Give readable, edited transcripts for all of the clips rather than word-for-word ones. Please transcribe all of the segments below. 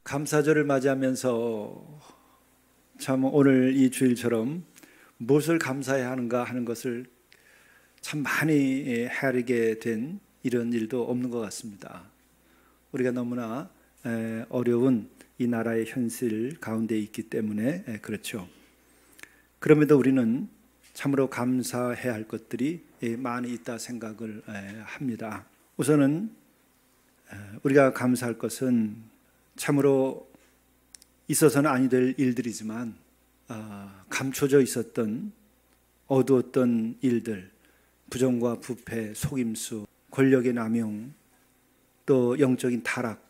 감사절을 맞이하면서 참 오늘 이 주일처럼 무엇을 감사해야 하는가 하는 것을 참 많이 헤아리게 된 이런 일도 없는 것 같습니다. 우리가 너무나 어려운 이 나라의 현실 가운데 있기 때문에 그렇죠. 그럼에도 우리는 참으로 감사해야 할 것들이 많이 있다 생각을 합니다. 우선은 우리가 감사할 것은 참으로 있어서는 아니 될 일들이지만 감춰져 있었던 어두웠던 일들, 부정과 부패, 속임수, 권력의 남용, 또 영적인 타락,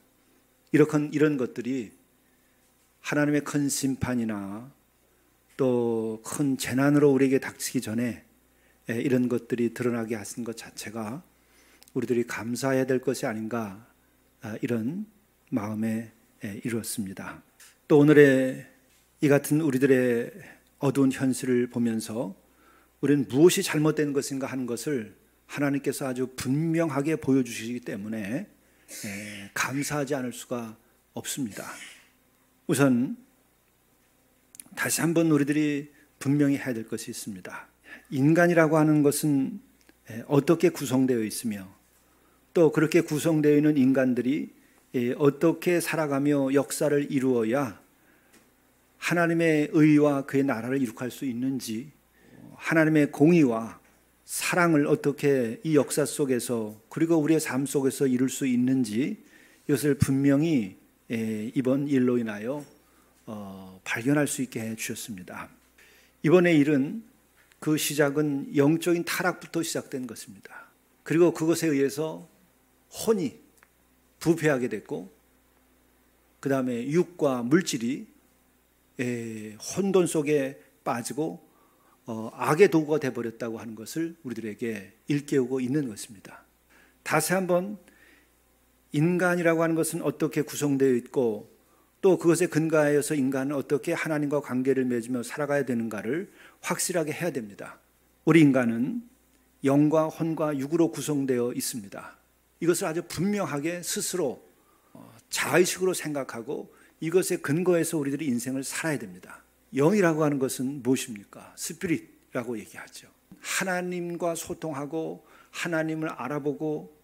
이런 것들이 하나님의 큰 심판이나 또 큰 재난으로 우리에게 닥치기 전에 이런 것들이 드러나게 하신 것 자체가 우리들이 감사해야 될 것이 아닌가, 이런 마음에 이루었습니다. 또 오늘의 이 같은 우리들의 어두운 현실을 보면서 우리는 무엇이 잘못된 것인가 하는 것을 하나님께서 아주 분명하게 보여주시기 때문에 감사하지 않을 수가 없습니다. 우선 다시 한번 우리들이 분명히 해야 될 것이 있습니다. 인간이라고 하는 것은 어떻게 구성되어 있으며 또 그렇게 구성되어 있는 인간들이 어떻게 살아가며 역사를 이루어야 하나님의 의와 그의 나라를 이룩할 수 있는지, 하나님의 공의와 사랑을 어떻게 이 역사 속에서 그리고 우리의 삶 속에서 이룰 수 있는지, 이것을 분명히 이번 일로 인하여 발견할 수 있게 해주셨습니다. 이번의 일은 그 시작은 영적인 타락부터 시작된 것입니다. 그리고 그것에 의해서 혼이 부패하게 됐고, 그 다음에 육과 물질이 혼돈 속에 빠지고 악의 도구가 되어버렸다고 하는 것을 우리들에게 일깨우고 있는 것입니다. 다시 한번 인간이라고 하는 것은 어떻게 구성되어 있고 또 그것에 근거하여서 인간은 어떻게 하나님과 관계를 맺으며 살아가야 되는가를 확실하게 해야 됩니다. 우리 인간은 영과 혼과 육으로 구성되어 있습니다. 이것을 아주 분명하게 스스로 자의식으로 생각하고 이것에 근거해서 우리들이 인생을 살아야 됩니다. 영이라고 하는 것은 무엇입니까? 스피릿이라고 얘기하죠. 하나님과 소통하고 하나님을 알아보고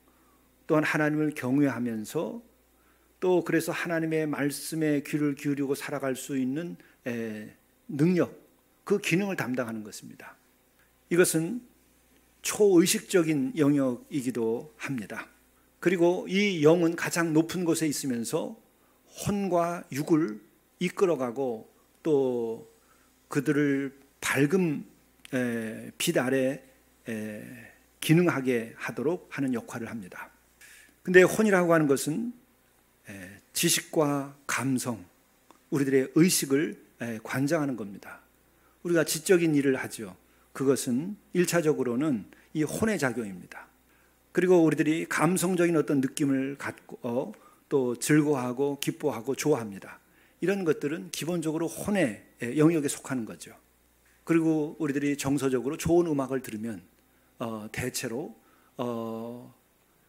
또한 하나님을 경외하면서 또 그래서 하나님의 말씀에 귀를 기울이고 살아갈 수 있는 능력, 그 기능을 담당하는 것입니다. 이것은 초의식적인 영역이기도 합니다. 그리고 이 영은 가장 높은 곳에 있으면서 혼과 육을 이끌어가고 또 그들을 밝은 빛 아래 기능하게 하도록 하는 역할을 합니다. 근데 혼이라고 하는 것은 지식과 감성, 우리들의 의식을 관장하는 겁니다. 우리가 지적인 일을 하죠. 그것은 1차적으로는 이 혼의 작용입니다. 그리고 우리들이 감성적인 어떤 느낌을 갖고 또 즐거워하고 기뻐하고 좋아합니다. 이런 것들은 기본적으로 혼의 영역에 속하는 거죠. 그리고 우리들이 정서적으로 좋은 음악을 들으면 대체로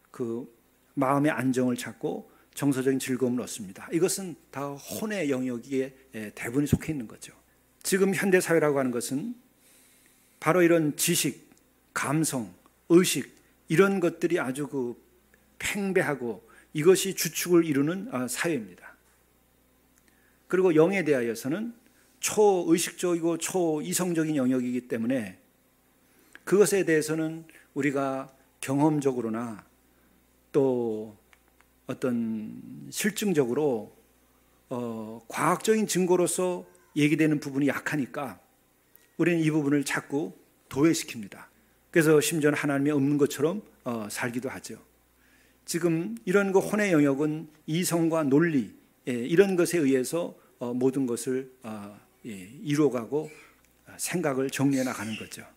그 마음의 안정을 찾고 정서적인 즐거움을 얻습니다. 이것은 다 혼의 영역에 대부분이 속해 있는 거죠. 지금 현대사회라고 하는 것은 바로 이런 지식, 감성, 의식, 이런 것들이 아주 팽배하고 이것이 주축을 이루는 사회입니다. 그리고 영에 대하여서는 초의식적이고 초이성적인 영역이기 때문에 그것에 대해서는 우리가 경험적으로나 또 어떤 실증적으로 과학적인 증거로서 얘기되는 부분이 약하니까 우리는 이 부분을 자꾸 도외시킵니다. 그래서 심지어는 하나님이 없는 것처럼 살기도 하죠. 지금 이런 혼의 영역은 이성과 논리, 이런 것에 의해서 모든 것을 이루어가고 생각을 정리해 나가는 거죠.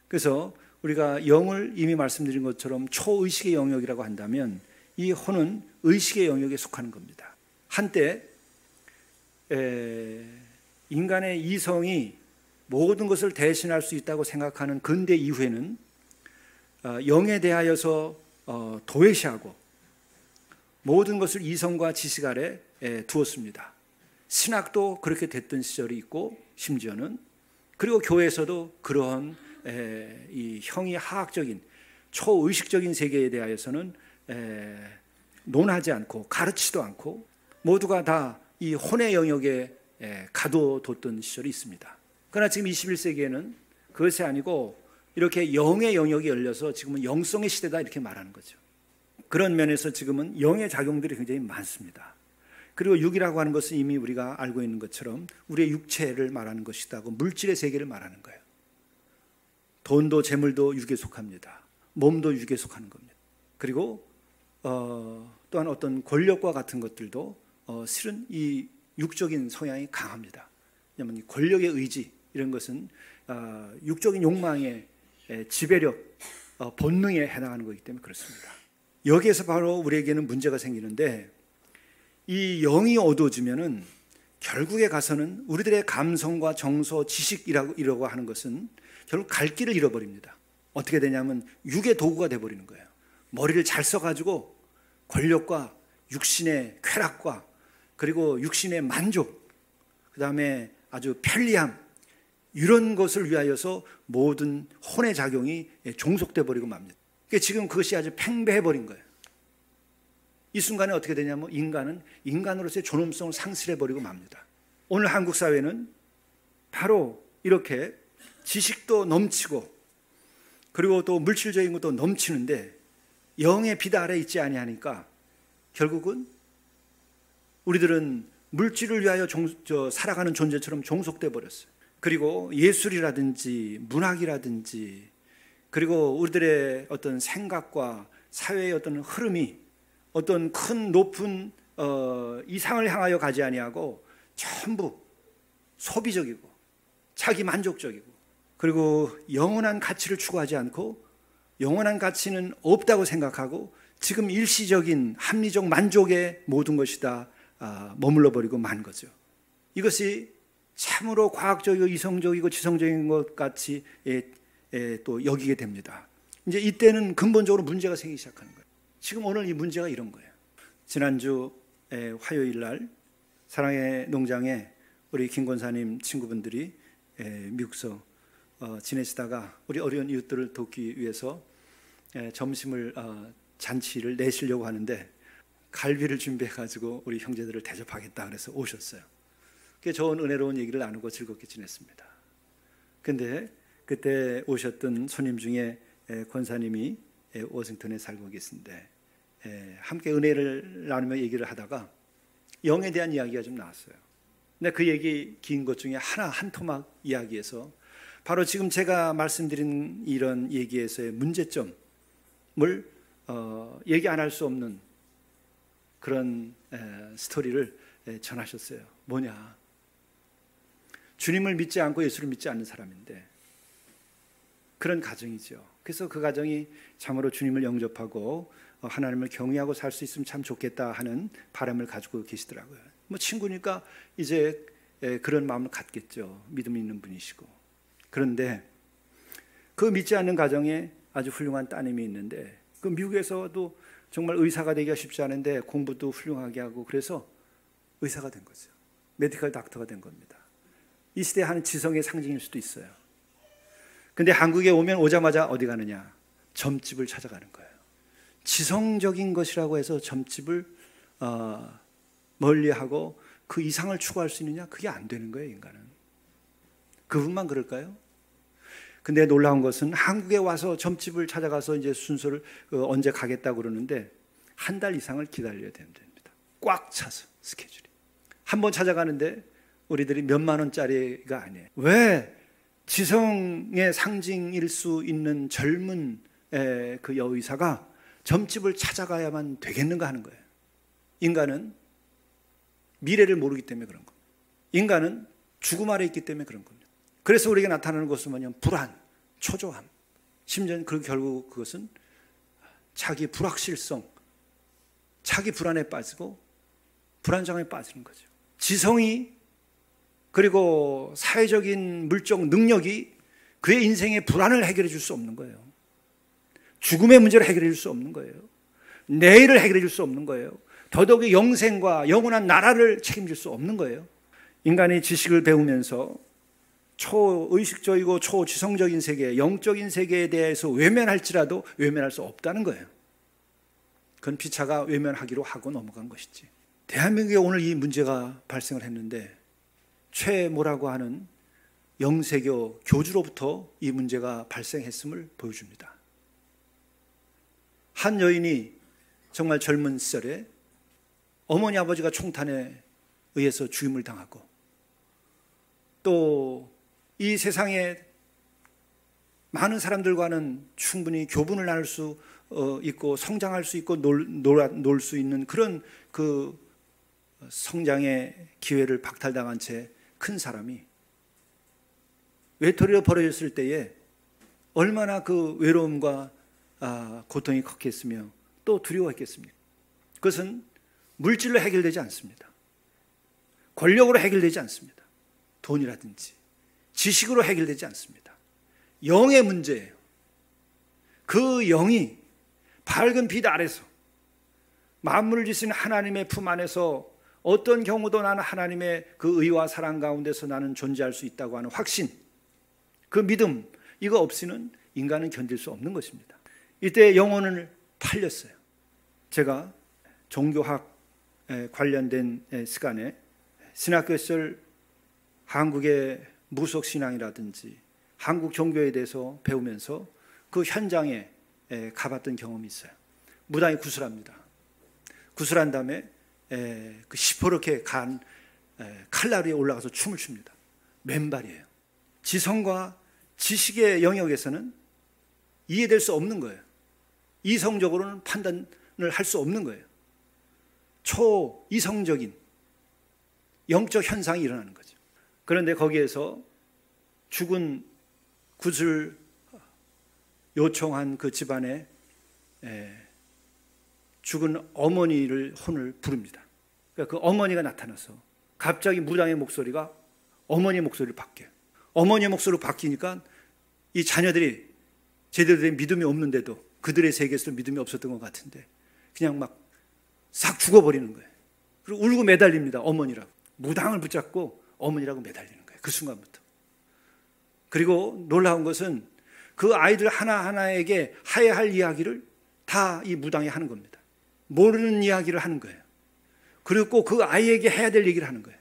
그래서 우리가 영을 이미 말씀드린 것처럼 초의식의 영역이라고 한다면 이 혼은 의식의 영역에 속하는 겁니다. 한때 인간의 이성이 모든 것을 대신할 수 있다고 생각하는 근대 이후에는 영에 대하여서 도외시하고 모든 것을 이성과 지식 아래 두었습니다. 신학도 그렇게 됐던 시절이 있고 심지어는 그리고 교회에서도 그러한 이 형이하학적인 초의식적인 세계에 대하여서는 논하지 않고 가르치도 않고 모두가 다 이 혼의 영역에 가둬뒀던 시절이 있습니다. 그러나 지금 21세기에는 그것이 아니고 이렇게 영의 영역이 열려서 지금은 영성의 시대다 이렇게 말하는 거죠. 그런 면에서 지금은 영의 작용들이 굉장히 많습니다. 그리고 육이라고 하는 것은 이미 우리가 알고 있는 것처럼 우리의 육체를 말하는 것이다고 물질의 세계를 말하는 거예요. 돈도 재물도 육에 속합니다. 몸도 육에 속하는 겁니다. 그리고 또한 어떤 권력과 같은 것들도 실은 이 육적인 성향이 강합니다. 왜냐하면 이 권력의 의지 이런 것은 육적인 욕망의 지배력, 본능에 해당하는 것이기 때문에 그렇습니다. 여기에서 바로 우리에게는 문제가 생기는데 이 영이 어두워지면은 결국에 가서는 우리들의 감성과 정서, 지식이라고 하는 것은 결국 갈 길을 잃어버립니다. 어떻게 되냐면 육의 도구가 돼버리는 거예요. 머리를 잘 써가지고 권력과 육신의 쾌락과 그리고 육신의 만족, 그 다음에 아주 편리함 이런 것을 위하여서 모든 혼의 작용이 종속돼 버리고 맙니다. 그러니까 지금 그것이 아주 팽배해 버린 거예요. 이 순간에 어떻게 되냐면 인간은 인간으로서의 존엄성을 상실해 버리고 맙니다. 오늘 한국 사회는 바로 이렇게 지식도 넘치고 그리고 또 물질적인 것도 넘치는데 영의 빛 아래 있지 아니하니까 결국은 우리들은 물질을 위하여 살아가는 존재처럼 종속돼 버렸어요. 그리고 예술이라든지 문학이라든지 그리고 우리들의 어떤 생각과 사회의 어떤 흐름이 어떤 큰 높은 이상을 향하여 가지 아니하고 전부 소비적이고 자기 만족적이고 그리고 영원한 가치를 추구하지 않고 영원한 가치는 없다고 생각하고 지금 일시적인 합리적 만족의 모든 것이 다 머물러 버리고 만 거죠. 이것이 참으로 과학적이고 이성적이고 지성적인 것 같이 또 여기게 됩니다. 이제 이때는 근본적으로 문제가 생기기 시작하는 거예요. 지금 오늘 이 문제가 이런 거예요. 지난주 화요일 날 사랑의 농장에 우리 김 권사님 친구분들이 미국서 지내시다가 우리 어려운 이웃들을 돕기 위해서 점심을 잔치를 내시려고 하는데 갈비를 준비해가지고 우리 형제들을 대접하겠다 그래서 오셨어요. 그게 좋은 은혜로운 얘기를 나누고 즐겁게 지냈습니다. 근데 그때 오셨던 손님 중에 권사님이 워싱턴에 살고 계신데 함께 은혜를 나누며 얘기를 하다가 영에 대한 이야기가 좀 나왔어요. 근데 그 얘기 긴 것 중에 한 토막 이야기에서 바로 지금 제가 말씀드린 이런 얘기에서의 문제점을 얘기 안 할 수 없는 그런 스토리를 전하셨어요. 뭐냐? 주님을 믿지 않고 예수를 믿지 않는 사람인데 그런 가정이죠. 그래서 그 가정이 참으로 주님을 영접하고 하나님을 경외하고 살 수 있으면 참 좋겠다 하는 바람을 가지고 계시더라고요. 뭐 친구니까 이제 그런 마음을 갖겠죠. 믿음 있는 분이시고. 그런데 그 믿지 않는 가정에 아주 훌륭한 따님이 있는데 그 미국에서도 정말 의사가 되기가 쉽지 않은데 공부도 훌륭하게 하고 그래서 의사가 된 거죠. 메디컬 닥터가 된 겁니다. 이 시대에 하는 지성의 상징일 수도 있어요. 근데 한국에 오자마자 어디 가느냐? 점집을 찾아가는 거예요. 지성적인 것이라고 해서 점집을 멀리하고 그 이상을 추구할 수 있느냐? 그게 안 되는 거예요, 인간은. 그분만 그럴까요? 근데 놀라운 것은 한국에 와서 점집을 찾아가서 이제 순서를 언제 가겠다고 그러는데 한 달 이상을 기다려야 됩니다. 꽉 차서 스케줄이. 한 번 찾아가는데 우리들이 몇만 원짜리가 아니에요. 왜 지성의 상징일 수 있는 젊은 그 여의사가 점집을 찾아가야만 되겠는가 하는 거예요. 인간은 미래를 모르기 때문에 그런 겁니다. 인간은 죽음 아래 있기 때문에 그런 겁니다. 그래서 우리에게 나타나는 것은 뭐냐면 불안, 초조함, 심지어 결국 그것은 자기 불확실성, 자기 불안에 빠지고 불안정에 빠지는 거죠. 지성이 그리고 사회적인 물적 능력이 그의 인생의 불안을 해결해 줄 수 없는 거예요. 죽음의 문제를 해결해 줄 수 없는 거예요. 내일을 해결해 줄 수 없는 거예요. 더더욱이 영생과 영원한 나라를 책임질 수 없는 거예요. 인간이 지식을 배우면서 초의식적이고 초지성적인 세계, 영적인 세계에 대해서 외면할지라도 외면할 수 없다는 거예요. 그건 피차가 외면하기로 하고 넘어간 것이지. 대한민국에 오늘 이 문제가 발생을 했는데 최모라고 하는 영세교 교주로부터 이 문제가 발생했음을 보여줍니다. 한 여인이 정말 젊은 시절에 어머니 아버지가 총탄에 의해서 죽임을 당하고 또 이 세상에 많은 사람들과는 충분히 교분을 나눌 수 있고 성장할 수 있고 놀 수 있는 그런 그 성장의 기회를 박탈당한 채 큰 사람이 외톨이로 버려졌을 때에 얼마나 그 외로움과 고통이 컸겠으며 또 두려워했겠습니까? 그것은 물질로 해결되지 않습니다. 권력으로 해결되지 않습니다. 돈이라든지 지식으로 해결되지 않습니다. 영의 문제예요. 그 영이 밝은 빛 아래서 만물을 지으신 하나님의 품 안에서 어떤 경우도 나는 하나님의 그 의와 사랑 가운데서 나는 존재할 수 있다고 하는 확신, 그 믿음, 이거 없이는 인간은 견딜 수 없는 것입니다. 이때 영혼을 팔렸어요. 제가 종교학에 관련된 시간에 신학교 시절 한국의 무속신앙이라든지 한국 종교에 대해서 배우면서 그 현장에 가봤던 경험이 있어요. 무당이 구슬합니다. 구슬한 다음에 그 시퍼렇게 간 칼날 위에 올라가서 춤을 춥니다. 맨발이에요. 지성과 지식의 영역에서는 이해될 수 없는 거예요. 이성적으로는 판단을 할 수 없는 거예요. 초이성적인 영적 현상이 일어나는 거죠. 그런데 거기에서 죽은 굿을 요청한 그 집안에 죽은 어머니를 혼을 부릅니다. 그러니까 그 어머니가 나타나서 갑자기 무당의 목소리가 어머니의 목소리로 바뀌어요. 어머니의 목소리로 바뀌니까 이 자녀들이 제대로 된 믿음이 없는데도 그들의 세계에서도 믿음이 없었던 것 같은데 그냥 막 싹 죽어버리는 거예요. 그리고 울고 매달립니다. 어머니라고. 무당을 붙잡고 어머니라고 매달리는 거예요. 그 순간부터. 그리고 놀라운 것은 그 아이들 하나하나에게 해야 할 이야기를 다 이 무당이 하는 겁니다. 모르는 이야기를 하는 거예요. 그리고 꼭 그 아이에게 해야 될 얘기를 하는 거예요.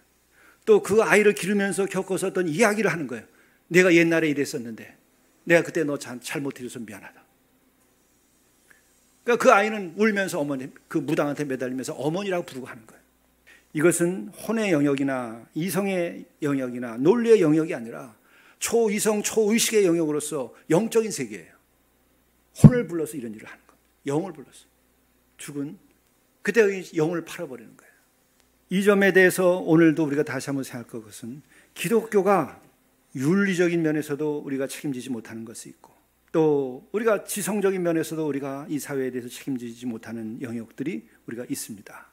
또 그 아이를 기르면서 겪어서 어떤 이야기를 하는 거예요. 내가 옛날에 이랬었는데 내가 그때 너 잘못해줘서 미안하다. 그러니까 그 아이는 울면서 어머니, 그 무당한테 매달리면서 어머니라고 부르고 하는 거예요. 이것은 혼의 영역이나 이성의 영역이나 논리의 영역이 아니라 초이성, 초의식의 영역으로서 영적인 세계예요. 혼을 불러서 이런 일을 하는 겁니다. 영을 불러서. 죽은 그때 영을 팔아버리는 거예요. 이 점에 대해서 오늘도 우리가 다시 한번 생각할 것은 기독교가 윤리적인 면에서도 우리가 책임지지 못하는 것이 있고 또 우리가 지성적인 면에서도 우리가 이 사회에 대해서 책임지지 못하는 영역들이 우리가 있습니다.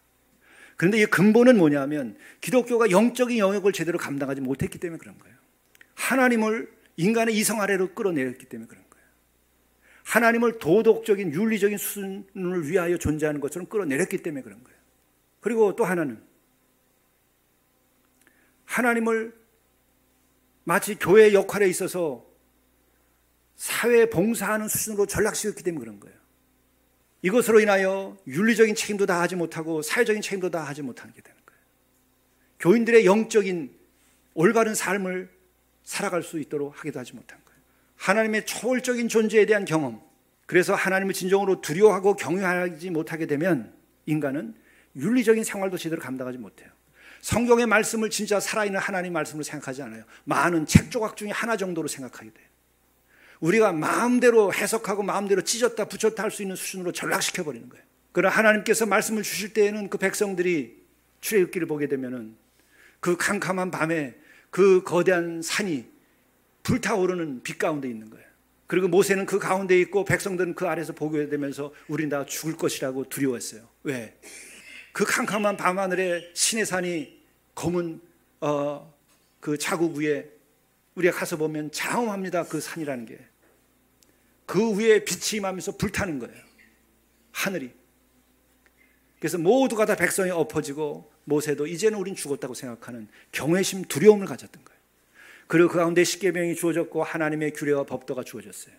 그런데 이 근본은 뭐냐면 기독교가 영적인 영역을 제대로 감당하지 못했기 때문에 그런 거예요. 하나님을 인간의 이성 아래로 끌어내렸기 때문에 그런 거예요. 하나님을 도덕적인 윤리적인 수준을 위하여 존재하는 것처럼 끌어내렸기 때문에 그런 거예요. 그리고 또 하나는 하나님을 마치 교회의 역할에 있어서 사회에 봉사하는 수준으로 전락시켰기 때문에 그런 거예요. 이것으로 인하여 윤리적인 책임도 다 하지 못하고 사회적인 책임도 다 하지 못하게 되는 거예요. 교인들의 영적인 올바른 삶을 살아갈 수 있도록 하기도 하지 못한 거예요. 하나님의 초월적인 존재에 대한 경험, 그래서 하나님을 진정으로 두려워하고 경외하지 못하게 되면 인간은 윤리적인 생활도 제대로 감당하지 못해요. 성경의 말씀을 진짜 살아있는 하나님의 말씀으로 생각하지 않아요. 많은 책 조각 중에 하나 정도로 생각하게 돼요. 우리가 마음대로 해석하고 마음대로 찢었다 붙였다 할 수 있는 수준으로 전락시켜버리는 거예요. 그러나 하나님께서 말씀을 주실 때에는 그 백성들이 출애굽기를 보게 되면은 그 캄캄한 밤에 그 거대한 산이 불타오르는 빛 가운데 있는 거예요. 그리고 모세는 그 가운데 있고 백성들은 그 아래서 보게 되면서 우린 다 죽을 것이라고 두려워했어요. 왜? 그 캄캄한 밤하늘에 시내산이 검은 그 자국 위에 우리가 가서 보면 장엄합니다. 그 산이라는 게. 그 위에 빛이 임하면서 불타는 거예요. 하늘이. 그래서 모두가 다 백성이 엎어지고 모세도 이제는 우린 죽었다고 생각하는 경외심, 두려움을 가졌던 거예요. 그리고 그 가운데 십계명이 주어졌고 하나님의 규례와 법도가 주어졌어요.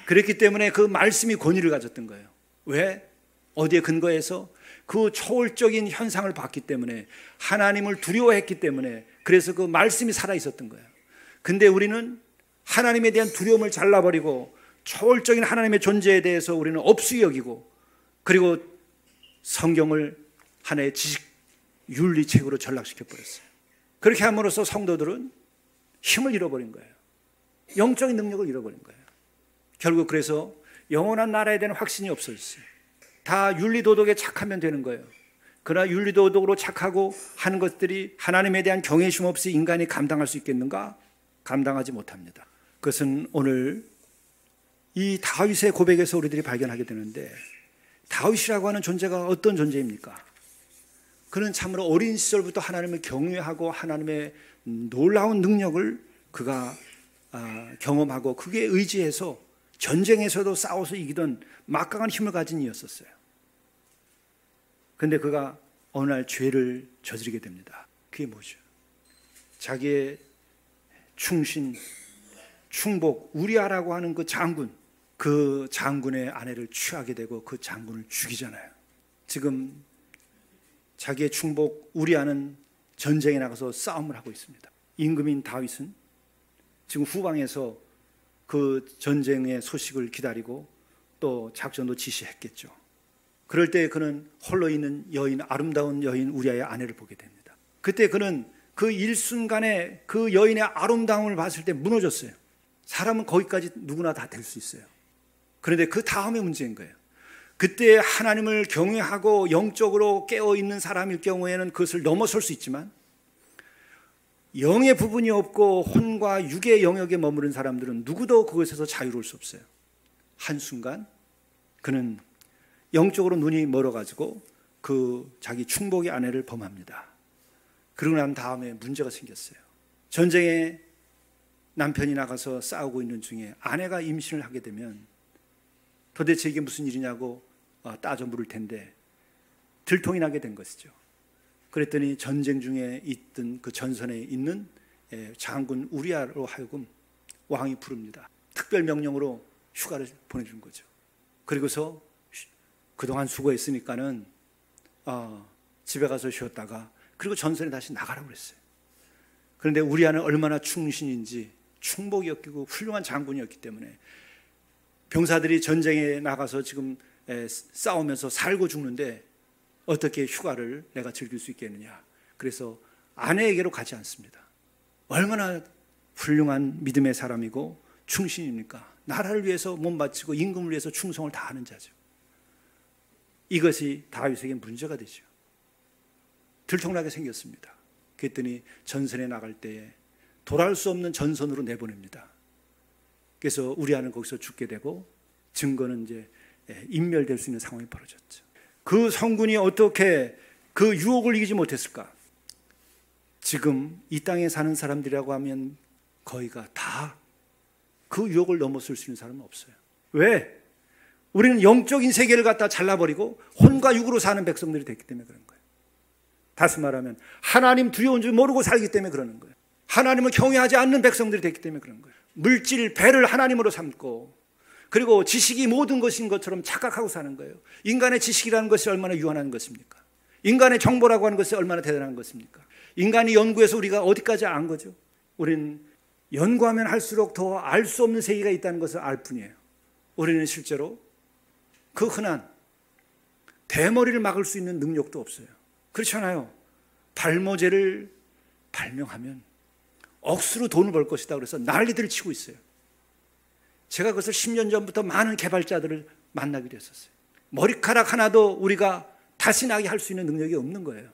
그랬기 때문에 그 말씀이 권위를 가졌던 거예요. 왜? 어디에 근거해서? 그 초월적인 현상을 봤기 때문에, 하나님을 두려워했기 때문에, 그래서 그 말씀이 살아있었던 거예요. 근데 우리는 하나님에 대한 두려움을 잘라버리고 초월적인 하나님의 존재에 대해서 우리는 업수히 여기고, 그리고 성경을 하나의 지식 윤리책으로 전락시켜버렸어요. 그렇게 함으로써 성도들은 힘을 잃어버린 거예요. 영적인 능력을 잃어버린 거예요. 결국 그래서 영원한 나라에 대한 확신이 없어졌어요. 다 윤리도덕에 착하면 되는 거예요. 그러나 윤리도덕으로 착하고 하는 것들이 하나님에 대한 경외심 없이 인간이 감당할 수 있겠는가? 감당하지 못합니다. 그것은 오늘 이 다윗의 고백에서 우리들이 발견하게 되는데, 다윗이라고 하는 존재가 어떤 존재입니까? 그는 참으로 어린 시절부터 하나님을 경외하고 하나님의 놀라운 능력을 그가 경험하고 그게 의지해서 전쟁에서도 싸워서 이기던 막강한 힘을 가진 이였었어요. 그런데 그가 어느 날 죄를 저지르게 됩니다. 그게 뭐죠? 자기의 충신, 충복, 우리아라고 하는 그 장군의 아내를 취하게 되고 그 장군을 죽이잖아요. 지금 자기의 충복 우리아는 전쟁에 나가서 싸움을 하고 있습니다. 임금인 다윗은 지금 후방에서 그 전쟁의 소식을 기다리고 또 작전도 지시했겠죠. 그럴 때 그는 홀로 있는 여인, 아름다운 여인 우리아의 아내를 보게 됩니다. 그때 그는 그 일순간에 그 여인의 아름다움을 봤을 때 무너졌어요. 사람은 거기까지 누구나 다 될 수 있어요. 그런데 그 다음에 문제인 거예요. 그때 하나님을 경외하고 영적으로 깨어있는 사람일 경우에는 그것을 넘어설 수 있지만, 영의 부분이 없고 혼과 육의 영역에 머무른 사람들은 누구도 그것에서 자유로울 수 없어요. 한순간 그는 영적으로 눈이 멀어가지고 그 자기 충복의 아내를 범합니다. 그러고 난 다음에 문제가 생겼어요. 전쟁에 남편이 나가서 싸우고 있는 중에 아내가 임신을 하게 되면 도대체 이게 무슨 일이냐고 따져 물을 텐데 들통이 나게 된 것이죠. 그랬더니 전쟁 중에 있던 그 전선에 있는 장군 우리아로 하여금 왕이 부릅니다. 특별 명령으로 휴가를 보내준 거죠. 그리고서 그동안 수고했으니까는 집에 가서 쉬었다가 그리고 전선에 다시 나가라고 그랬어요. 그런데 우리아는 얼마나 충신인지 충복이었고 훌륭한 장군이었기 때문에 병사들이 전쟁에 나가서 지금 싸우면서 살고 죽는데 어떻게 휴가를 내가 즐길 수 있겠느냐. 그래서 아내에게로 가지 않습니다. 얼마나 훌륭한 믿음의 사람이고 충신입니까? 나라를 위해서 몸 바치고 임금을 위해서 충성을 다하는 자죠. 이것이 다윗에게 문제가 되죠. 들통나게 생겼습니다. 그랬더니 전선에 나갈 때에 돌아올 수 없는 전선으로 내보냅니다. 그래서 우리아는 거기서 죽게 되고 증거는 이제 인멸될 수 있는 상황이 벌어졌죠. 그 성군이 어떻게 그 유혹을 이기지 못했을까? 지금 이 땅에 사는 사람들이라고 하면 거의가 다 그 유혹을 넘어설 수 있는 사람은 없어요. 왜? 우리는 영적인 세계를 갖다 잘라버리고 혼과 육으로 사는 백성들이 됐기 때문에 그런 거예요. 다시 말하면 하나님 두려운 줄 모르고 살기 때문에 그러는 거예요. 하나님을 경외하지 않는 백성들이 됐기 때문에 그런 거예요. 물질, 배를 하나님으로 삼고 그리고 지식이 모든 것인 것처럼 착각하고 사는 거예요. 인간의 지식이라는 것이 얼마나 유한한 것입니까? 인간의 정보라고 하는 것이 얼마나 대단한 것입니까? 인간이 연구해서 우리가 어디까지 안 거죠? 우리는 연구하면 할수록 더 알 수 없는 세계가 있다는 것을 알 뿐이에요. 우리는 실제로 그 흔한 대머리를 막을 수 있는 능력도 없어요. 그렇잖아요. 발모제를 발명하면 억수로 돈을 벌 것이다 그래서 난리들을 치고 있어요. 제가 그것을 10년 전부터 많은 개발자들을 만나기도 했었어요. 머리카락 하나도 우리가 다시 나게 할 수 있는 능력이 없는 거예요.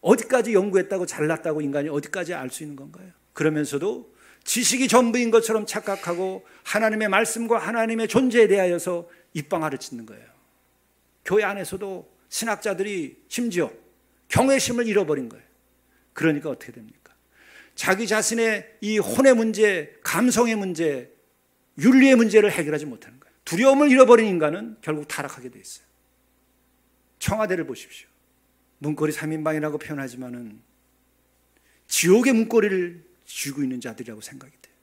어디까지 연구했다고 잘났다고 인간이 어디까지 알 수 있는 건가요? 그러면서도 지식이 전부인 것처럼 착각하고 하나님의 말씀과 하나님의 존재에 대하여서 입방아를 찢는 거예요. 교회 안에서도 신학자들이 심지어 경외심을 잃어버린 거예요. 그러니까 어떻게 됩니까? 자기 자신의 이 혼의 문제, 감성의 문제, 윤리의 문제를 해결하지 못하는 거예요. 두려움을 잃어버린 인간은 결국 타락하게 돼 있어요. 청와대를 보십시오. 문고리 3인방이라고 표현하지만은 지옥의 문고리를 쥐고 있는 자들이라고 생각이 돼요.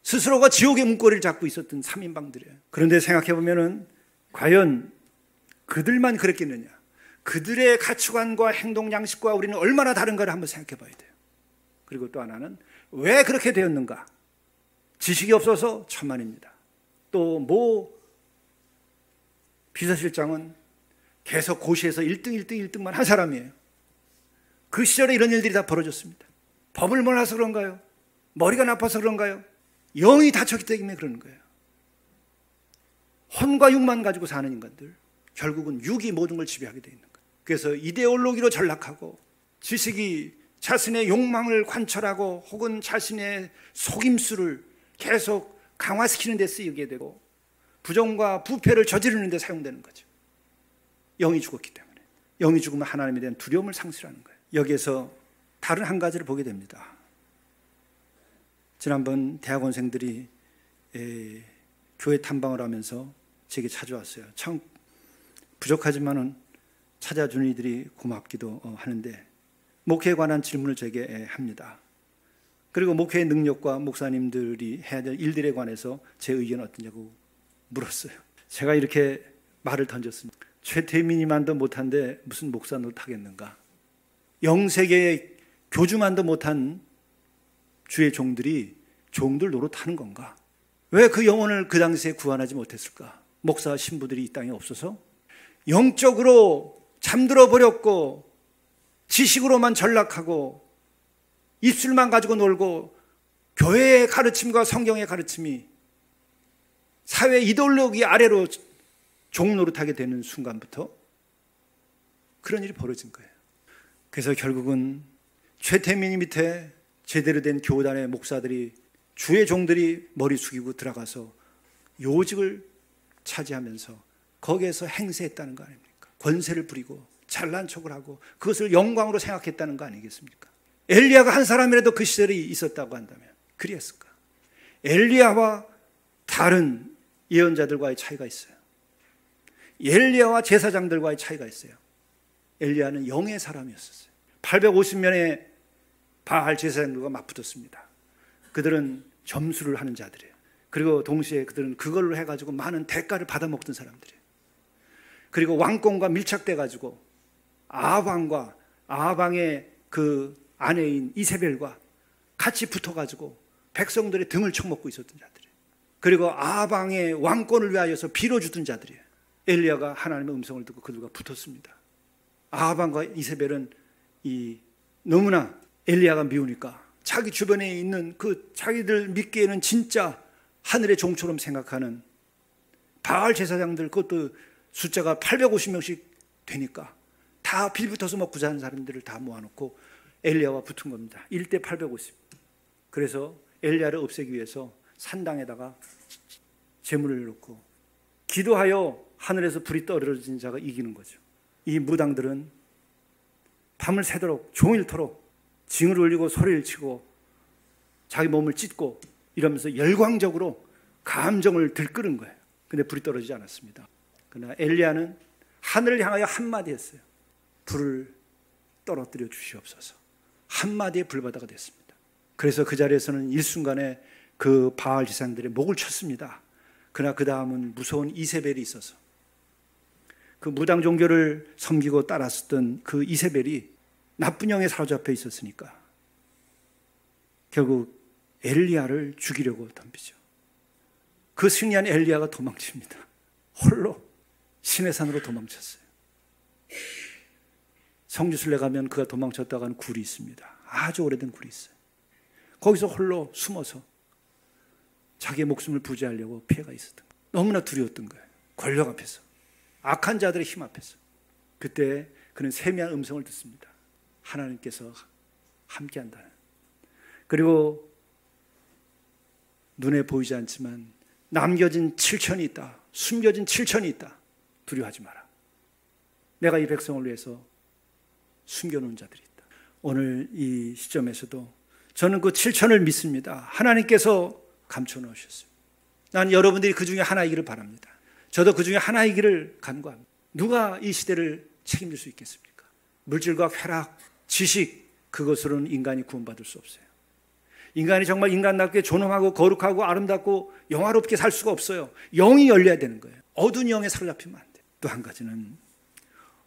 스스로가 지옥의 문고리를 잡고 있었던 3인방들이에요. 그런데 생각해 보면은 과연 그들만 그랬겠느냐? 그들의 가치관과 행동 양식과 우리는 얼마나 다른가를 한번 생각해 봐야 돼요. 그리고 또 하나는 왜 그렇게 되었는가? 지식이 없어서 천만입니다. 또 비서실장은 계속 고시에서 1등만 한 사람이에요. 그 시절에 이런 일들이 다 벌어졌습니다. 법을 몰라서 그런가요? 머리가 나빠서 그런가요? 영이 닫혔기 때문에 그러는 거예요. 혼과 육만 가지고 사는 인간들, 결국은 육이 모든 걸 지배하게 되어 있는 거예요. 그래서 이데올로기로 전락하고 지식이 자신의 욕망을 관철하고 혹은 자신의 속임수를 계속 강화시키는 데 쓰이게 되고 부정과 부패를 저지르는 데 사용되는 거죠. 영이 죽었기 때문에. 영이 죽으면 하나님에 대한 두려움을 상실하는 거예요. 여기에서 다른 한 가지를 보게 됩니다. 지난번 대학원생들이 교회 탐방을 하면서 제게 찾아왔어요. 참 부족하지만은 찾아주는 이들이 고맙기도 하는데 목회에 관한 질문을 제게 합니다. 그리고 목회의 능력과 목사님들이 해야 될 일들에 관해서 제 의견은 어떠냐고 물었어요. 제가 이렇게 말을 던졌습니다. 최태민이만도 못한데 무슨 목사 노릇하겠는가? 영세계의 교주만도 못한 주의 종들이 종들 노릇하는 건가? 왜 그 영혼을 그 당시에 구원하지 못했을까? 목사 신부들이 이 땅에 없어서 영적으로 잠들어 버렸고 지식으로만 전락하고 입술만 가지고 놀고 교회의 가르침과 성경의 가르침이 사회 이데올로기 아래로 종노릇하게 되는 순간부터 그런 일이 벌어진 거예요. 그래서 결국은 최태민이 밑에 제대로 된 교단의 목사들이 주의 종들이 머리 숙이고 들어가서 요직을 차지하면서 거기에서 행세했다는 거 아닙니까? 권세를 부리고 잘난 척을 하고 그것을 영광으로 생각했다는 거 아니겠습니까? 엘리야가 한 사람이라도 그 시절이 있었다고 한다면 그리했을까? 엘리야와 다른 예언자들과의 차이가 있어요. 엘리야와 제사장들과의 차이가 있어요. 엘리야는 영의 사람이었어요. 850명의 바알 제사장들과 맞붙었습니다. 그들은 점수를 하는 자들이에요. 그리고 동시에 그들은 그걸로 해가지고 많은 대가를 받아먹던 사람들이에요. 그리고 왕권과 밀착돼가지고 아합왕과 아합왕의 그 아내인 이세벨과 같이 붙어가지고 백성들의 등을 쳐먹고 있었던 자들이에요. 그리고 아합왕의 왕권을 위하여서 빌어주던 자들이에요. 엘리야가 하나님의 음성을 듣고 그들과 붙었습니다. 아합왕과 이세벨은 너무나 엘리야가 미우니까 자기 주변에 있는 그 자기들 믿기에는 진짜 하늘의 종처럼 생각하는 바알 제사장들, 그것도 숫자가 850명씩 되니까 다 빌붙어서 먹고 사는 사람들을 다 모아놓고 엘리야와 붙은 겁니다. 1대 850. 그래서 엘리야를 없애기 위해서 산당에다가 제물을 놓고 기도하여 하늘에서 불이 떨어진 자가 이기는 거죠. 이 무당들은 밤을 새도록 종일토록 징을 울리고 소리를 치고 자기 몸을 찢고 이러면서 열광적으로 감정을 들끓은 거예요. 근데 불이 떨어지지 않았습니다. 그러나 엘리야는 하늘을 향하여 한마디 했어요. 불을 떨어뜨려 주시옵소서. 한마디의 불바다가 됐습니다. 그래서 그 자리에서는 일순간에 그 바알 제사장들의 목을 쳤습니다. 그러나 그 다음은 무서운 이세벨이 있어서 그 무당 종교를 섬기고 따랐었던 그 이세벨이 나쁜 영에 사로잡혀 있었으니까 결국 엘리야를 죽이려고 덤비죠. 그 승리한 엘리야가 도망칩니다. 홀로 시내산으로 도망쳤어요. 성지순례 가면 그가 도망쳤다고 하는 굴이 있습니다. 아주 오래된 굴이 있어요. 거기서 홀로 숨어서 자기의 목숨을 부지하려고 피해가 있었던 거예요. 너무나 두려웠던 거예요. 권력 앞에서, 악한 자들의 힘 앞에서. 그때 그는 세미한 음성을 듣습니다. 하나님께서 함께한다는. 그리고 눈에 보이지 않지만 남겨진 7천이 있다. 숨겨진 7천이 있다. 두려워하지 마라. 내가 이 백성을 위해서 숨겨놓은 자들이 있다. 오늘 이 시점에서도 저는 그 7천을 믿습니다. 하나님께서 감춰놓으셨어요. 난 여러분들이 그 중에 하나이기를 바랍니다. 저도 그 중에 하나이기를 간구합니다. 누가 이 시대를 책임질 수 있겠습니까? 물질과 쾌락, 지식, 그것으로는 인간이 구원받을 수 없어요. 인간이 정말 인간답게 존엄하고 거룩하고 아름답고 영화롭게 살 수가 없어요. 영이 열려야 되는 거예요. 어두운 영에 사로잡히면 안 돼요. 또 한 가지는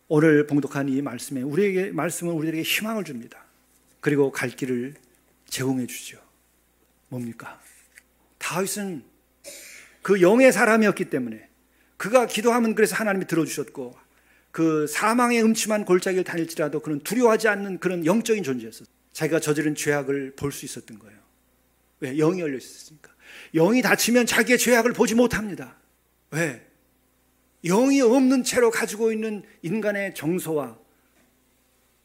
오늘 봉독한 이 말씀은 우리에게 희망을 줍니다. 그리고 갈 길을 제공해 주죠. 뭡니까? 다윗은 그 영의 사람이었기 때문에 그가 기도하면 그래서 하나님이 들어주셨고 그 사망의 음침한 골짜기를 다닐지라도 그는 두려워하지 않는 그런 영적인 존재였어요. 자기가 저지른 죄악을 볼 수 있었던 거예요. 왜? 영이 열려 있었으니까. 영이 닫히면 자기의 죄악을 보지 못합니다. 왜? 영이 없는 채로 가지고 있는 인간의 정서와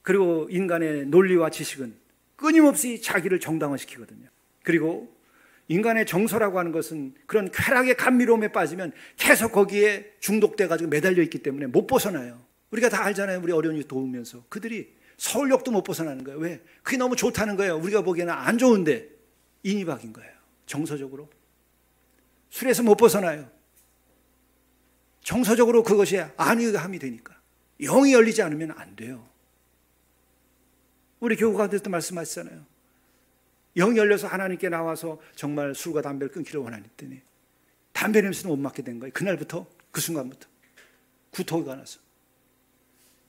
그리고 인간의 논리와 지식은 끊임없이 자기를 정당화시키거든요. 그리고 인간의 정서라고 하는 것은 그런 쾌락의 감미로움에 빠지면 계속 거기에 중독돼 가지고 매달려 있기 때문에 못 벗어나요. 우리가 다 알잖아요. 우리 어려운 일 도우면서 그들이 서울역도 못 벗어나는 거예요. 왜? 그게 너무 좋다는 거예요. 우리가 보기에는 안 좋은데 인이박인 거예요. 정서적으로 술에서 못 벗어나요. 정서적으로 그것이 안위함이 되니까 영이 열리지 않으면 안 돼요. 우리 교구 가운데서도 말씀하시잖아요. 영이 열려서 하나님께 나와서 정말 술과 담배를 끊기를 원하랬더니 담배 냄새는 못 맡게 된 거예요. 그날부터, 그 순간부터 구토가 나서.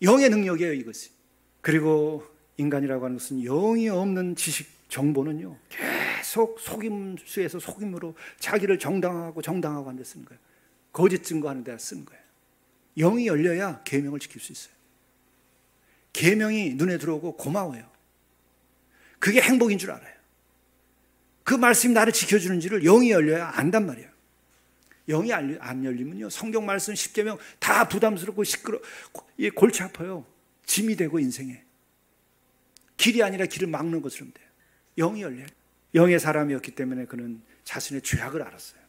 영의 능력이에요, 이것이. 그리고 인간이라고 하는 것은 영이 없는 지식, 정보는요 계속 속임수에서 속임으로 자기를 정당하고 하는 데 쓰는 거예요. 거짓 증거하는 데 쓰는 거예요. 영이 열려야 계명을 지킬 수 있어요. 계명이 눈에 들어오고 고마워요. 그게 행복인 줄 알아요. 그 말씀이 나를 지켜주는지를 영이 열려야 안단 말이에요. 영이 안 열리면요 성경 말씀 10계명 다 부담스럽고 골치 아파요. 짐이 되고 인생에 길이 아니라 길을 막는 것처럼 돼요. 영이 열려요. 영의 사람이었기 때문에 그는 자신의 죄악을 알았어요.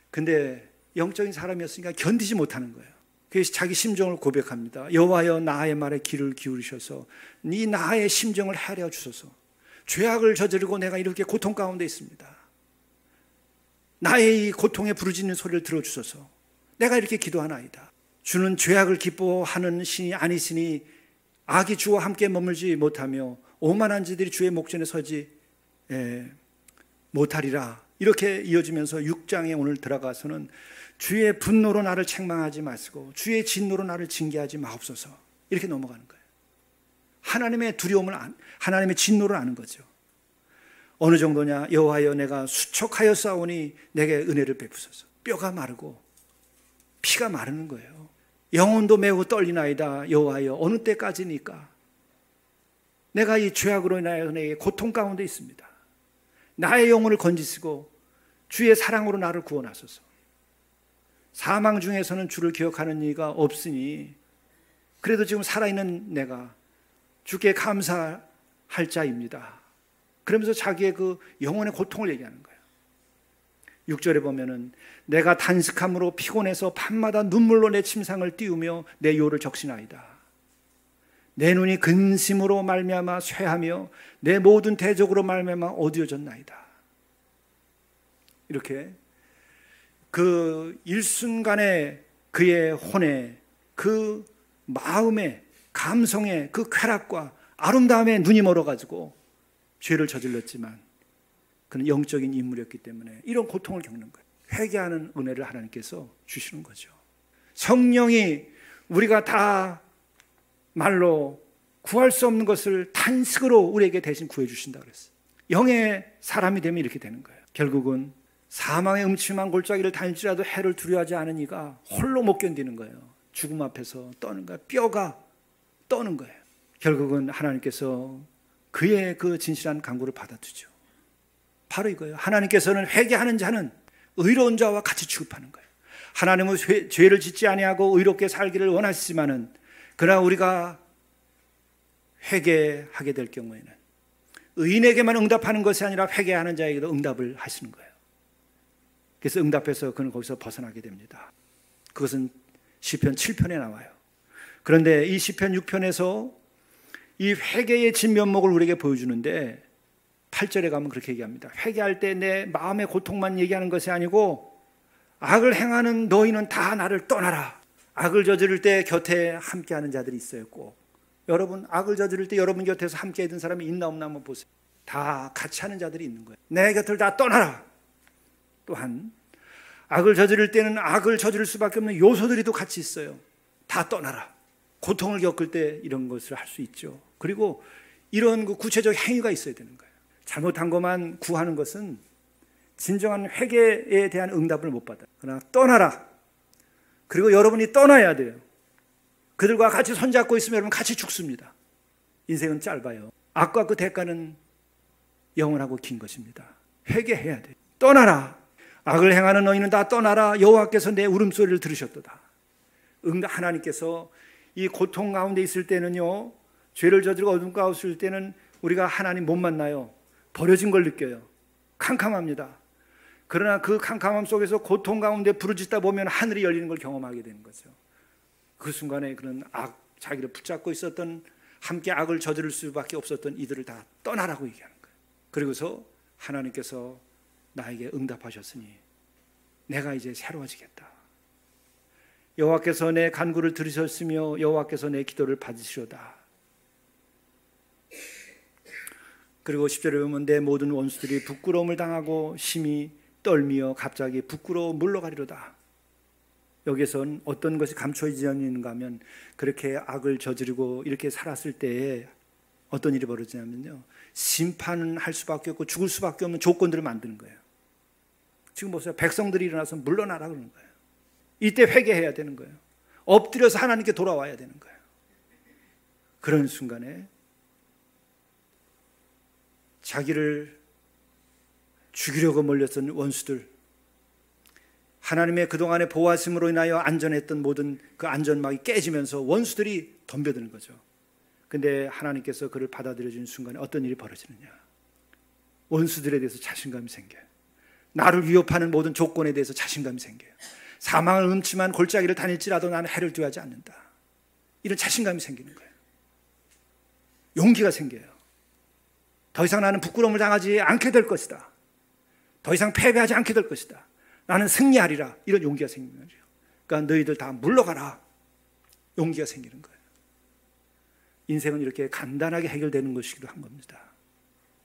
근데 영적인 사람이었으니까 견디지 못하는 거예요. 그래서 자기 심정을 고백합니다. 여호와여 나의 말에 귀를 기울이셔서 이 나의 심정을 헤아려 주소서. 죄악을 저지르고 내가 이렇게 고통 가운데 있습니다. 나의 이 고통에 부르짖는 소리를 들어주소서. 내가 이렇게 기도하나이다. 주는 죄악을 기뻐하는 신이 아니시니 악이 주와 함께 머물지 못하며 오만한 자들이 주의 목전에 서지 못하리라. 이렇게 이어지면서 6장에 오늘 들어가서는 주의 분노로 나를 책망하지 마시고 주의 진노로 나를 징계하지 마옵소서. 이렇게 넘어가는 거예요. 하나님의 두려움을 하나님의 진노를 아는 거죠. 어느 정도냐? 여호와여 내가 수척하여 싸우니 내게 은혜를 베푸소서. 뼈가 마르고 피가 마르는 거예요. 영혼도 매우 떨리나이다. 여호와여 어느 때까지니까? 내가 이 죄악으로 인하여 내게 고통 가운데 있습니다. 나의 영혼을 건지시고 주의 사랑으로 나를 구원하소서. 사망 중에서는 주를 기억하는 이가 없으니 그래도 지금 살아있는 내가 주께 감사할 자입니다. 그러면서 자기의 그 영혼의 고통을 얘기하는 거예요. 6절에 보면은 내가 단식함으로 피곤해서 밤마다 눈물로 내 침상을 띄우며 내 요를 적시나이다. 내 눈이 근심으로 말미암아 쇠하며 내 모든 대적으로 말미암아 어두워졌나이다. 이렇게 그 일순간에 그의 혼에 그 마음에 감성의 그 쾌락과 아름다움에 눈이 멀어가지고 죄를 저질렀지만 그는 영적인 인물이었기 때문에 이런 고통을 겪는 거예요. 회개하는 은혜를 하나님께서 주시는 거죠. 성령이 우리가 다 말로 구할 수 없는 것을 탄식으로 우리에게 대신 구해 주신다고 그랬어요. 영의 사람이 되면 이렇게 되는 거예요. 결국은 사망의 음침한 골짜기를 다닐지라도 해를 두려워하지 않은 이가 홀로 못 견디는 거예요. 죽음 앞에서 떠는 거예요. 뼈가 떠는 거예요. 결국은 하나님께서 그의 그 진실한 간구를 받아주죠. 바로 이거예요. 하나님께서는 회개하는 자는 의로운 자와 같이 취급하는 거예요. 하나님은 죄를 짓지 아니하고 의롭게 살기를 원하시지만은 그러나 우리가 회개하게 될 경우에는 의인에게만 응답하는 것이 아니라 회개하는 자에게도 응답을 하시는 거예요. 그래서 응답해서 그는 거기서 벗어나게 됩니다. 그것은 시편 7편에 나와요. 그런데 이 시편 6편에서 이 회개의 진면목을 우리에게 보여주는데 8절에 가면 그렇게 얘기합니다. 회개할 때 내 마음의 고통만 얘기하는 것이 아니고 악을 행하는 너희는 다 나를 떠나라. 악을 저지를 때 곁에 함께하는 자들이 있어요. 꼭 여러분 악을 저지를 때 여러분 곁에서 함께 있는 사람이 있나 없나 한번 보세요. 다 같이 하는 자들이 있는 거예요. 내 곁을 다 떠나라. 또한 악을 저지를 때는 악을 저지를 수밖에 없는 요소들이 또 같이 있어요. 다 떠나라. 고통을 겪을 때 이런 것을 할 수 있죠. 그리고 이런 그 구체적 행위가 있어야 되는 거예요. 잘못한 것만 구하는 것은 진정한 회개에 대한 응답을 못 받아요. 그러나 떠나라. 그리고 여러분이 떠나야 돼요. 그들과 같이 손잡고 있으면 여러분 같이 죽습니다. 인생은 짧아요. 악과 그 대가는 영원하고 긴 것입니다. 회개해야 돼요. 떠나라. 악을 행하는 너희는 다 떠나라. 여호와께서 내 울음소리를 들으셨도다. 하나님께서 이 고통 가운데 있을 때는요, 죄를 저지르고 어둠 가운데 있을 때는 우리가 하나님 못 만나요. 버려진 걸 느껴요. 캄캄합니다. 그러나 그 캄캄함 속에서 고통 가운데 부르짖다 보면 하늘이 열리는 걸 경험하게 되는 거죠. 그 순간에 그런 자기를 붙잡고 있었던, 함께 악을 저지를 수밖에 없었던 이들을 다 떠나라고 얘기하는 거예요. 그리고서 하나님께서 나에게 응답하셨으니 내가 이제 새로워지겠다. 여호와께서 내 간구를 들으셨으며 여호와께서 내 기도를 받으시로다. 그리고 10절에 보면 내 모든 원수들이 부끄러움을 당하고 심히 떨미어 갑자기 부끄러워 물러가리로다. 여기에선 어떤 것이 감춰지지 않는가 하면, 그렇게 악을 저지르고 이렇게 살았을 때에 어떤 일이 벌어지냐면요, 심판을 할 수밖에 없고 죽을 수밖에 없는 조건들을 만드는 거예요. 지금 보세요. 백성들이 일어나서 물러나라 그러는 거예요. 이때 회개해야 되는 거예요. 엎드려서 하나님께 돌아와야 되는 거예요. 그런 순간에 자기를 죽이려고 몰렸던 원수들, 하나님의 그동안의 보호하심으로 인하여 안전했던 모든 그 안전막이 깨지면서 원수들이 덤벼드는 거죠. 근데 하나님께서 그를 받아들여 주는 순간에 어떤 일이 벌어지느냐, 원수들에 대해서 자신감이 생겨요. 나를 위협하는 모든 조건에 대해서 자신감이 생겨요. 사망을 음침한 골짜기를 다닐지라도 나는 해를 두하지 않는다. 이런 자신감이 생기는 거예요. 용기가 생겨요. 더 이상 나는 부끄러움을 당하지 않게 될 것이다. 더 이상 패배하지 않게 될 것이다. 나는 승리하리라. 이런 용기가 생기는 거죠. 그러니까 너희들 다 물러가라. 용기가 생기는 거예요. 인생은 이렇게 간단하게 해결되는 것이기도 한 겁니다.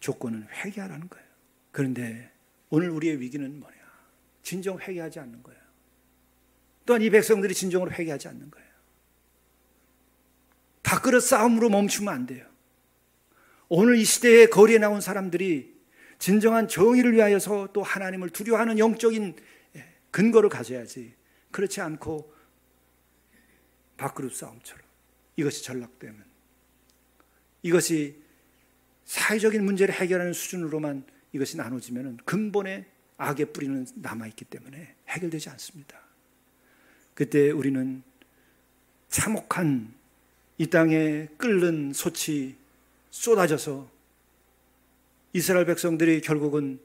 조건은 회개하라는 거예요. 그런데 오늘 우리의 위기는 뭐냐? 진정 회개하지 않는 거예요. 또한 이 백성들이 진정으로 회개하지 않는 거예요. 밥그릇 싸움으로 멈추면 안 돼요. 오늘 이 시대에 거리에 나온 사람들이 진정한 정의를 위하여서 또 하나님을 두려워하는 영적인 근거를 가져야지, 그렇지 않고 밥그릇 싸움처럼 이것이 전락되면, 이것이 사회적인 문제를 해결하는 수준으로만 이것이 나눠지면 근본의 악의 뿌리는 남아있기 때문에 해결되지 않습니다. 그때 우리는 참혹한 이 땅에 끓는 솥이 쏟아져서 이스라엘 백성들이 결국은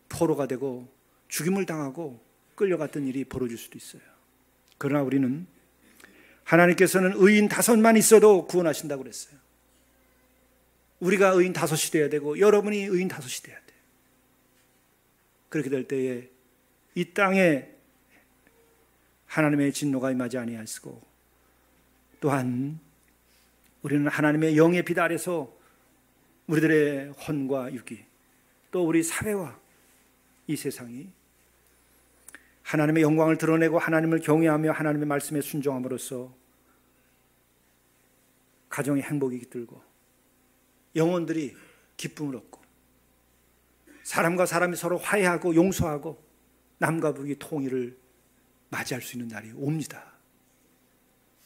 포로가 되고 죽임을 당하고 끌려갔던 일이 벌어질 수도 있어요. 그러나 우리는 하나님께서는 의인 5만 있어도 구원하신다고 그랬어요. 우리가 의인 5이 돼야 되고 여러분이 의인 5이 돼야 돼요. 그렇게 될 때에 이 땅에 하나님의 진노가 임하지 아니하시고, 또한 우리는 하나님의 영의 빛 아래서 우리들의 혼과 육이, 또 우리 사회와 이 세상이 하나님의 영광을 드러내고 하나님을 경외하며 하나님의 말씀에 순종함으로써 가정의 행복이 깃들고 영혼들이 기쁨을 얻고 사람과 사람이 서로 화해하고 용서하고 남과 북이 통일을 맞이할 수 있는 날이 옵니다.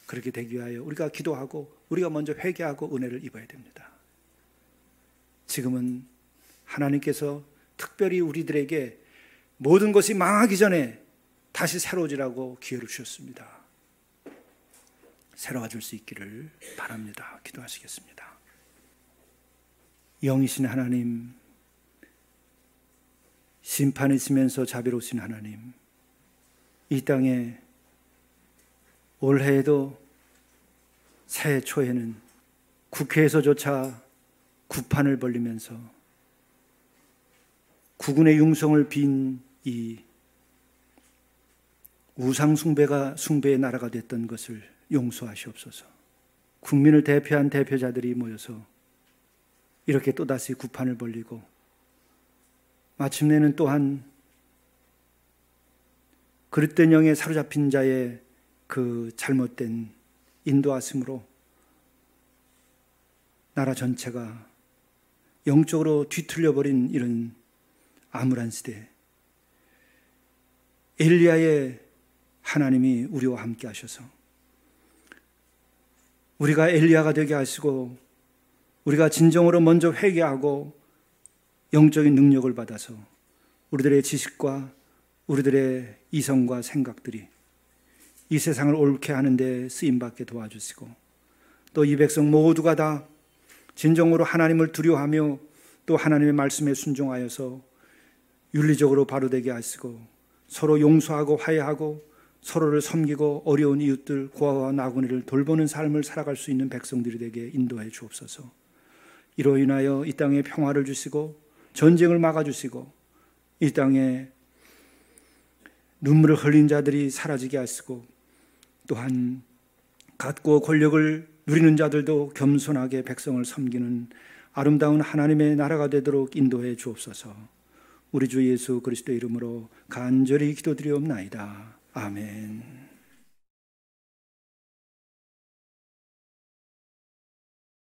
그렇게 되기 위하여 우리가 기도하고 우리가 먼저 회개하고 은혜를 입어야 됩니다. 지금은 하나님께서 특별히 우리들에게 모든 것이 망하기 전에 다시 새로워지라고 기회를 주셨습니다. 새로워질 수 있기를 바랍니다. 기도하시겠습니다. 영이신 하나님, 심판이시면서 자비로우신 하나님, 이 땅에 올해에도 새해 초에는 국회에서조차 구판을 벌리면서 국군의 융성을 빈 이 우상 숭배의 나라가 됐던 것을 용서하시옵소서. 국민을 대표한 대표자들이 모여서 이렇게 또다시 구판을 벌리고 마침내는 또한 그릇된 영에 사로잡힌 자의 그 잘못된 인도하심으로 나라 전체가 영적으로 뒤틀려버린 이런 암울한 시대, 엘리야의 하나님이 우리와 함께 하셔서 우리가 엘리야가 되게 하시고 우리가 진정으로 먼저 회개하고 영적인 능력을 받아서 우리들의 지식과 우리들의 이성과 생각들이 이 세상을 옳게 하는 데 쓰임받게 도와주시고 또 이 백성 모두가 다 진정으로 하나님을 두려워하며 또 하나님의 말씀에 순종하여서 윤리적으로 바로되게 하시고 서로 용서하고 화해하고 서로를 섬기고 어려운 이웃들 고아와 나그네를 돌보는 삶을 살아갈 수 있는 백성들이 되게 인도해 주옵소서. 이로 인하여 이 땅에 평화를 주시고 전쟁을 막아주시고 이 땅에 눈물을 흘린 자들이 사라지게 하시고 또한 갖고 권력을 누리는 자들도 겸손하게 백성을 섬기는 아름다운 하나님의 나라가 되도록 인도해 주옵소서. 우리 주 예수 그리스도의 이름으로 간절히 기도드리옵나이다. 아멘.